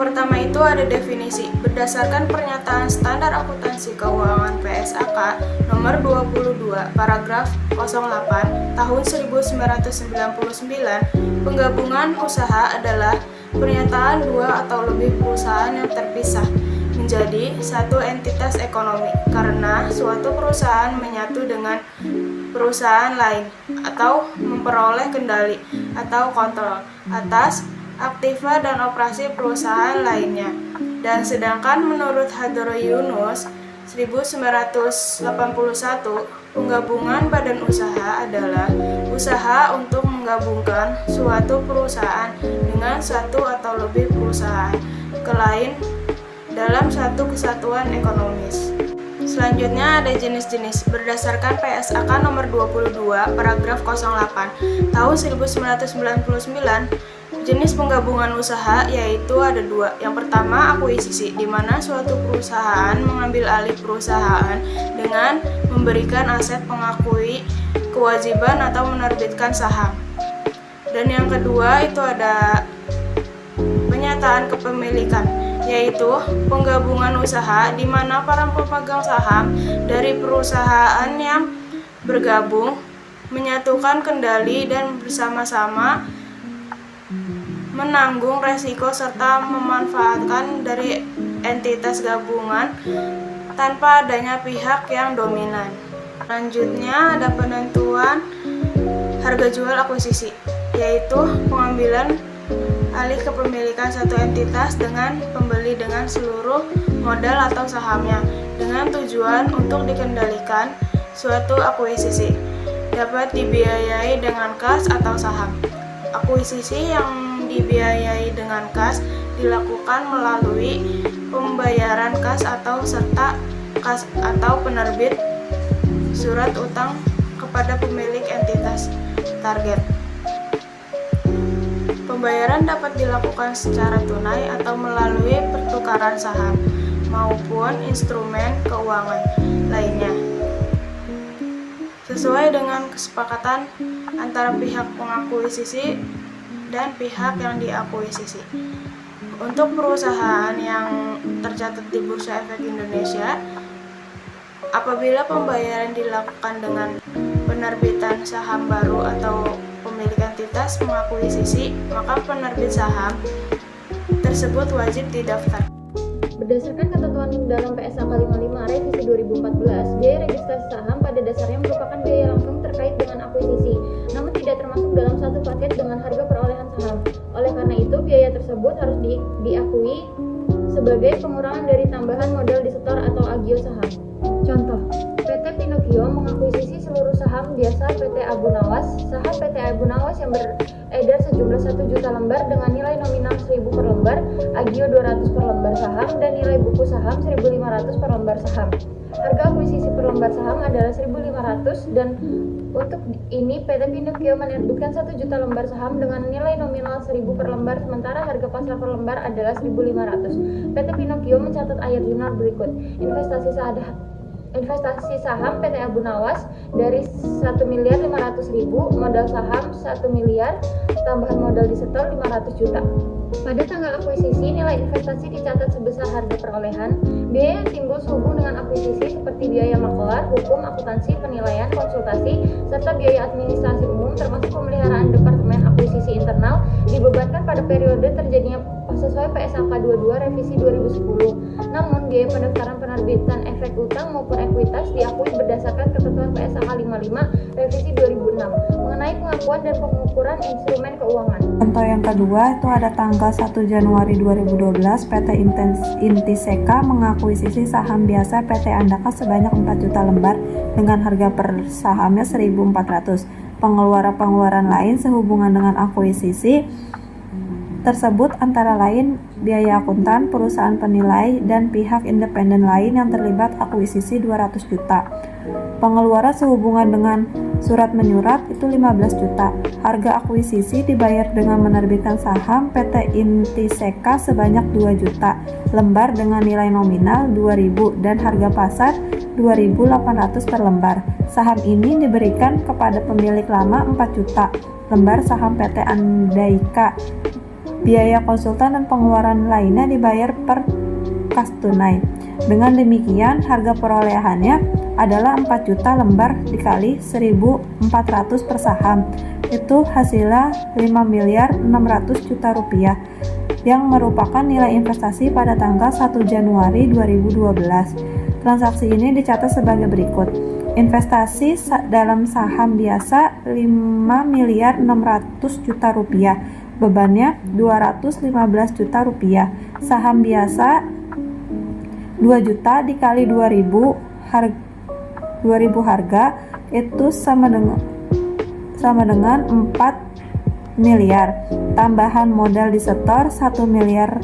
pertama itu ada definisi. Berdasarkan pernyataan Standar Akuntansi Keuangan PSAK nomor 22 paragraf 08 tahun 1999, penggabungan usaha adalah pernyataan dua atau lebih perusahaan yang terpisah menjadi satu entitas ekonomi karena suatu perusahaan menyatu dengan perusahaan lain atau memperoleh kendali atau kontrol atas aktiva dan operasi perusahaan lainnya. Dan sedangkan menurut Hadroy Yunus 1981, penggabungan badan usaha adalah usaha untuk menggabungkan suatu perusahaan dengan satu atau lebih perusahaan lain dalam satu kesatuan ekonomis. Selanjutnya ada jenis-jenis. Berdasarkan PSAK nomor 22 paragraf 08 tahun 1999, jenis penggabungan usaha yaitu ada dua. Yang pertama, akuisisi, di mana suatu perusahaan mengambil alih perusahaan dengan memberikan aset, mengakui kewajiban atau menerbitkan saham. Dan yang kedua itu ada penyataan kepemilikan, yaitu penggabungan usaha di mana para pemegang saham dari perusahaan yang bergabung menyatukan kendali dan bersama-sama menanggung resiko serta memanfaatkan dari entitas gabungan tanpa adanya pihak yang dominan. Selanjutnya ada penentuan harga jual akuisisi, yaitu pengambilan alih kepemilikan satu entitas dengan pembeli dengan seluruh modal atau sahamnya dengan tujuan untuk dikendalikan suatu akuisisi dapat dibiayai dengan kas atau saham. Akuisisi yang dibiayai dengan kas dilakukan melalui pembayaran kas atau serta kas atau penerbit surat utang kepada pemilik entitas target. Pembayaran dapat dilakukan secara tunai atau melalui pertukaran saham maupun instrumen keuangan lainnya sesuai dengan kesepakatan antara pihak pengakuisisi dan pihak yang diakuisisi. Untuk perusahaan yang tercatat di Bursa Efek Indonesia, apabila pembayaran dilakukan dengan penerbitan saham baru atau pemilik entitas mengakuisisi, maka penerbit saham tersebut wajib didaftar. Berdasarkan ketentuan dalam PSAK 55 revisi 2014, biaya registrasi saham pada dasarnya merupakan biaya langsung terkait dengan akuisisi, namun tidak termasuk dalam satu paket dengan harga perolehan saham. Oleh karena itu, biaya tersebut harus diakui sebagai pengurangan dari tambahan modal disetor atau agio saham. Contoh, PT Pinocchio mengakuisisi seluruh saham biasa PT Abu Nawas. Saham PT Abu Nawas yang beredar sejumlah 1 juta lembar dengan nilai nominal 1.000 per lembar, agio 200 per lembar saham, dan nilai buku saham 1.500 per lembar saham. Harga akuisisi per lembar saham adalah 1.500 dan untuk ini PT Pinocchio menerbitkan 1 juta lembar saham dengan nilai nominal 1.000 per lembar, sementara harga pasar per lembar adalah 1.500. PT Pinocchio mencatat air jurnal berikut. Investasi saham PT Abu Nawas dari 1.500.000, modal saham 1 miliar, tambahan modal disetor 500 juta. Pada tanggal akuisisi, nilai investasi dicatat sebesar harga perolehan. Biaya yang timbul sehubung dengan akuisisi seperti biaya makelar, hukum, akuntansi, penilaian, konsultasi, serta biaya administrasi umum termasuk pemeliharaan Departemen Akuisisi Internal dibebankan pada periode terjadinya sesuai PSAK 22 revisi 2010. Namun, biaya pendaftaran penerbitan efek utang maupun ekuitas diakui berdasarkan ketentuan PSAK 55 revisi 2006 mengenai pengakuan dan pengukuran instrumen keuangan. Contoh yang kedua itu ada tanggal 1 Januari 2012 PT Intiseka mengakuisisi saham biasa PT Andaka sebanyak 4 juta lembar dengan harga per sahamnya 1.400. Pengeluaran lain sehubungan dengan akuisisi tersebut antara lain biaya akuntan, perusahaan penilai, dan pihak independen lain yang terlibat akuisisi 200 juta. Pengeluaran sehubungan dengan surat menyurat itu 15 juta. Harga akuisisi dibayar dengan menerbitkan saham PT Intiseka sebanyak 2 juta lembar dengan nilai nominal 2.000 dan harga pasar 2.800 per lembar. Saham ini diberikan kepada pemilik lama 4 juta lembar saham PT Andaika Biaya konsultan dan pengeluaran lainnya dibayar per kas tunai. Dengan demikian, harga perolehannya adalah 4 juta lembar dikali 1.400 per saham. Itu hasilnya 5.600 juta rupiah yang merupakan nilai investasi pada tanggal 1 Januari 2012. Transaksi ini dicatat sebagai berikut. Investasi dalam saham biasa 5.600 juta rupiah. Bebannya 215 juta rupiah. Saham biasa 2 juta dikali 2.000 harga itu sama dengan 4 miliar. Tambahan modal disetor 1 miliar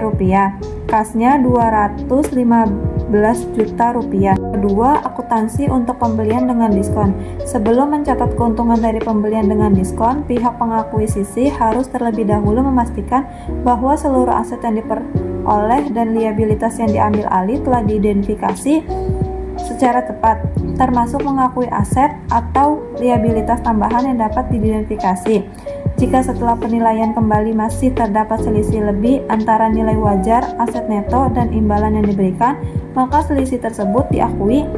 rupiah. Kasnya 215 juta rupiah. Kedua, akuntansi untuk pembelian dengan diskon. Sebelum mencatat keuntungan dari pembelian dengan diskon, pihak pengakuisisi harus terlebih dahulu memastikan bahwa seluruh aset yang diperoleh dan liabilitas yang diambil alih telah diidentifikasi secara tepat, termasuk mengakui aset atau liabilitas tambahan yang dapat diidentifikasi. Jika setelah penilaian kembali masih terdapat selisih lebih antara nilai wajar, aset neto, dan imbalan yang diberikan, maka selisih tersebut diakui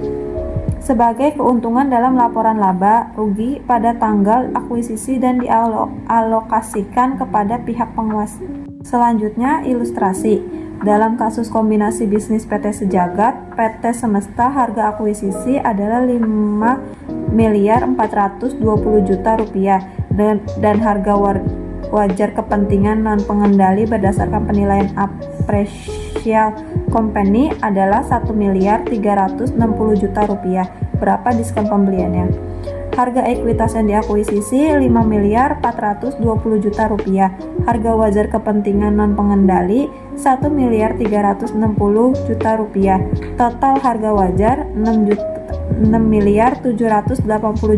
sebagai keuntungan dalam laporan laba rugi pada tanggal akuisisi dan dialokasikan kepada pihak penguasa. Selanjutnya, ilustrasi. Dalam kasus kombinasi bisnis PT Sejagat, PT Semesta, harga akuisisi adalah 5.420 juta rupiah dan harga wajar kepentingan non-pengendali berdasarkan penilaian Appraisal Company adalah 1.360 juta rupiah. Berapa diskon pembeliannya? Harga ekuitas yang diakuisisi 5.420 juta rupiah. Harga wajar kepentingan non-pengendali 1.360 juta rupiah. Total harga wajar 6.780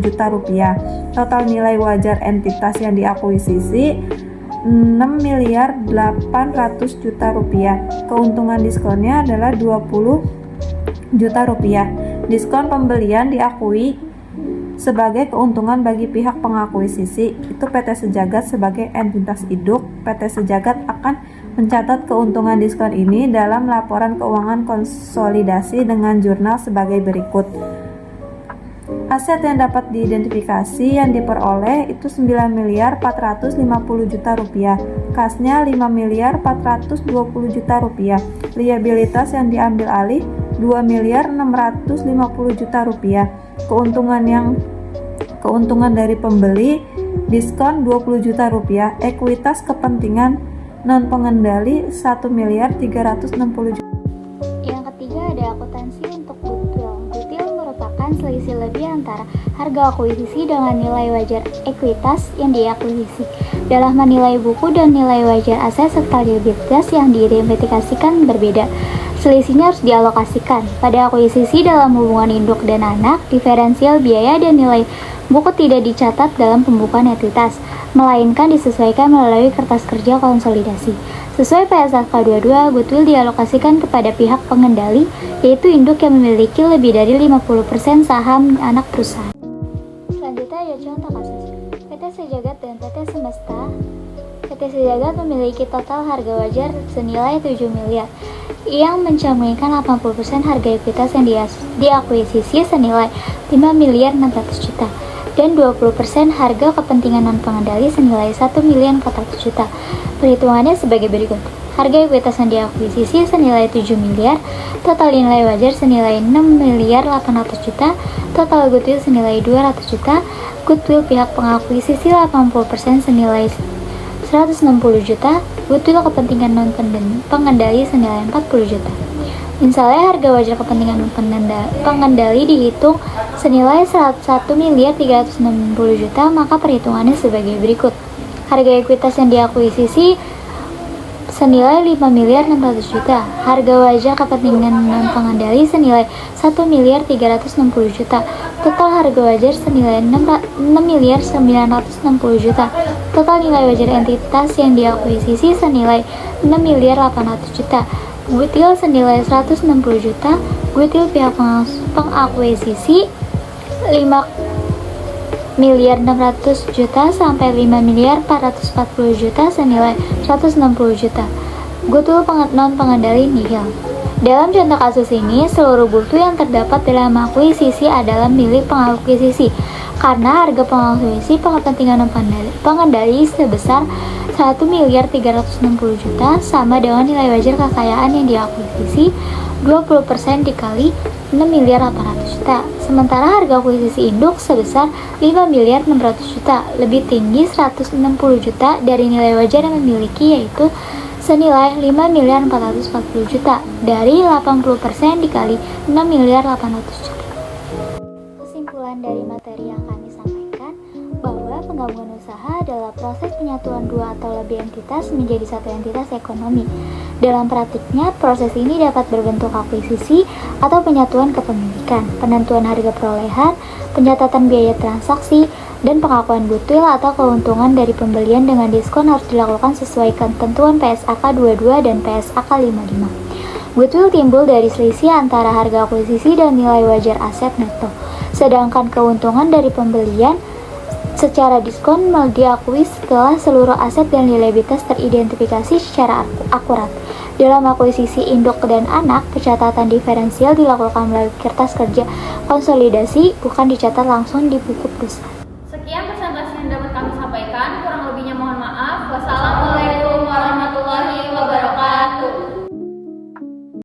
juta rupiah. Total nilai wajar entitas yang diakuisisi 6.800 juta rupiah. Keuntungan diskonnya adalah 20 juta rupiah. Diskon pembelian diakui sebagai keuntungan bagi pihak pengakuisisi. Itu PT Sejagat sebagai entitas induk. PT Sejagat akan mencatat keuntungan diskon ini dalam laporan keuangan konsolidasi dengan jurnal sebagai berikut. Aset yang dapat diidentifikasi yang diperoleh itu 9.450 juta rupiah. Kasnya 5.420 juta rupiah. Liabilitas yang diambil alih 2.650 juta rupiah. Keuntungan dari pembeli diskon 20 juta rupiah. Ekuitas kepentingan non pengendali 1.360 juta. Yang ketiga ada akuntansi untuk goodwill. Goodwill merupakan selisih lebih antara harga akuisisi dengan nilai wajar ekuitas yang diakuisisi dalam menilai buku dan nilai wajar aset serta liabilitas yang diidentifikasikan berbeda. Selisihnya harus dialokasikan. Pada akuisisi dalam hubungan induk dan anak, diferensial biaya dan nilai buku tidak dicatat dalam pembukuan entitas, melainkan disesuaikan melalui kertas kerja konsolidasi. Sesuai PSAK 22, goodwill dialokasikan kepada pihak pengendali, yaitu induk yang memiliki lebih dari 50% saham anak perusahaan. Selanjutnya ada contoh kasus. PT Sejagat dan PT Semesta. PT Sejagat memiliki total harga wajar senilai 7 miliar yang mencerminkan 80% harga ekuitas yang diakuisisi senilai 5.600 juta dan 20% harga kepentingan non-pengendali senilai 1.400 juta. Perhitungannya sebagai berikut. Harga ekuitas yang diakuisisi senilai 7 miliar, total nilai wajar senilai 6.800 juta, total goodwill senilai 200 juta, goodwill pihak pengakuisisi 80% senilai 160 juta, goodwill kepentingan non-pengendali senilai 40 juta. Misalnya harga wajar kepentingan pengendali dihitung senilai 1.360 juta, maka perhitungannya sebagai berikut. Harga ekuitas yang diakuisisi senilai 5.600 juta. Harga wajar kepentingan non-pengendali senilai 1.360 juta. Total harga wajar senilai 6.960 juta. Total nilai wajar entitas yang diakuisisi senilai 6.800 juta. Goodwill senilai 160 juta. Goodwill pihak pengakuisisi 5.660 miliar 600 juta sampai 5 miliar 440 juta senilai 160 juta. Goodwill non-pengendali nihil. Dalam contoh kasus ini, seluruh goodwill yang terdapat dalam akuisisi adalah milik pengakuisisi karena harga pengakuisisi pengepentingan pengendali sebesar 1 miliar 360 juta sama dengan nilai wajar kekayaan yang diakuisisi 20% dikali 6 miliar 800 juta. Sementara harga akuisisi induk sebesar 5 miliar 600 juta, lebih tinggi 160 juta dari nilai wajar yang memiliki, yaitu senilai 5 miliar 440 juta dari 80% dikali 6 miliar 800 juta. Kesimpulan dari materi yang kami sampaikan bahwa penggabungan usaha adalah proses penyatuan dua atau lebih entitas menjadi satu entitas ekonomi. Dalam praktiknya, proses ini dapat berbentuk akuisisi atau penyatuan kepemilikan, penentuan harga perolehan, pencatatan biaya transaksi, dan pengakuan goodwill atau keuntungan dari pembelian dengan diskon harus dilakukan sesuai ketentuan PSAK 22 dan PSAK 55. Goodwill timbul dari selisih antara harga akuisisi dan nilai wajar aset neto, sedangkan keuntungan dari pembelian secara diskon diakui setelah seluruh aset dan liabilitas teridentifikasi secara akurat. Dalam akuisisi induk dan anak, pencatatan diferensial dilakukan melalui kertas kerja konsolidasi, bukan dicatat langsung di buku perusahaan.